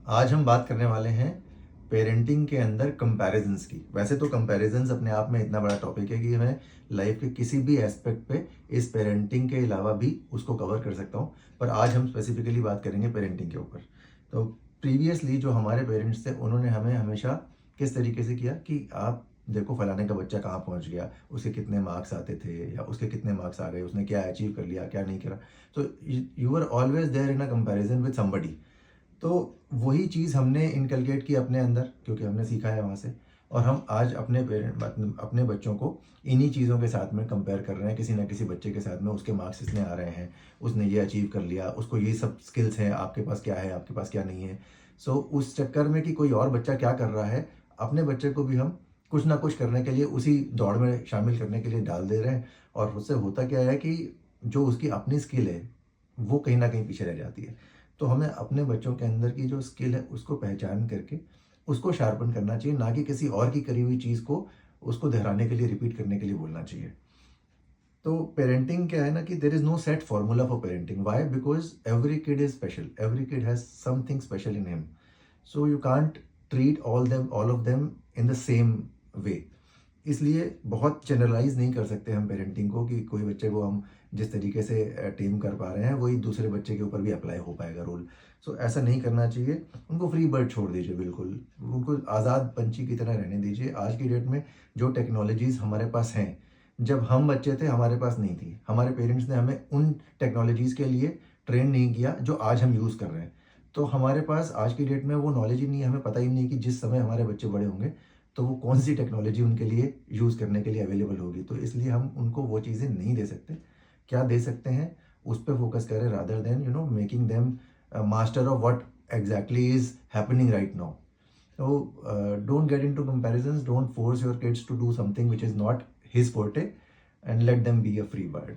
आज हम बात करने वाले हैं पेरेंटिंग के अंदर कंपैरिजंस की। वैसे तो कंपैरिजंस अपने आप में इतना बड़ा टॉपिक है कि मैं लाइफ के किसी भी एस्पेक्ट पे इस पेरेंटिंग के अलावा भी उसको कवर कर सकता हूँ, पर आज हम स्पेसिफिकली बात करेंगे पेरेंटिंग के ऊपर। तो प्रीवियसली जो हमारे पेरेंट्स थे उन्होंने हमें हमेशा किस तरीके से किया कि आप देखो फलाने का बच्चा कहाँ पहुँच गया, उसके कितने मार्क्स आते थे या उसके कितने मार्क्स आ गए, उसने क्या अचीव कर लिया क्या नहीं करा। तो you are always there in a comparison with somebody. तो वही चीज़ हमने इनकलकेट की अपने अंदर, क्योंकि हमने सीखा है वहाँ से। और हम आज अपने पेरेंट अपने बच्चों को इन्हीं चीज़ों के साथ में कंपेयर कर रहे हैं, किसी ना किसी बच्चे के साथ में उसके मार्क्स इतने आ रहे हैं, उसने ये अचीव कर लिया, उसको ये सब स्किल्स हैं, आपके पास क्या है, आपके पास क्या नहीं है। सो उस चक्कर में कि कोई और बच्चा क्या कर रहा है, अपने बच्चे को भी हम कुछ ना कुछ करने के लिए उसी दौड़ में शामिल करने के लिए डाल दे रहे हैं। और उससे होता क्या है कि जो उसकी अपनी स्किल है वो कहीं ना कहीं पीछे रह जाती है। तो हमें अपने बच्चों के अंदर की जो स्किल है उसको पहचान करके उसको शार्पन करना चाहिए, ना कि किसी और की करी हुई चीज़ को उसको दोहराने के लिए, रिपीट करने के लिए बोलना चाहिए। तो पेरेंटिंग क्या है ना कि there is no set formula for parenting. Why? Because every kid is special, every kid has something special in him. So you can't treat all of them in the same way. इसलिए बहुत generalise नहीं कर सकते हम parenting को कि कोई बच्चे को हम जिस तरीके से टेम कर पा रहे हैं वही दूसरे बच्चे के ऊपर भी अप्लाई हो पाएगा रूल। सो ऐसा नहीं करना चाहिए। उनको फ्री बर्ड छोड़ दीजिए, बिल्कुल उनको आज़ाद पंछी की तरह रहने दीजिए। आज की डेट में जो टेक्नोलॉजीज़ हमारे पास हैं, जब हम बच्चे थे हमारे पास नहीं थी। हमारे पेरेंट्स ने हमें उन टेक्नोलॉजीज़ के लिए ट्रेन नहीं किया जो आज हम यूज़ कर रहे हैं। तो हमारे पास आज की डेट में वो नॉलेज ही नहीं है, हमें पता ही नहीं कि जिस समय हमारे बच्चे बड़े होंगे तो वो कौन सी टेक्नोलॉजी उनके लिए यूज़ करने के लिए अवेलेबल होगी। तो इसलिए हम उनको वो चीज़ें नहीं दे सकते। क्या दे सकते हैं उस पर फोकस करें, rather than making them master of what exactly is happening right now. तो don't get into comparisons, don't force your kids to do something which is not his forte, and let them be a free bird.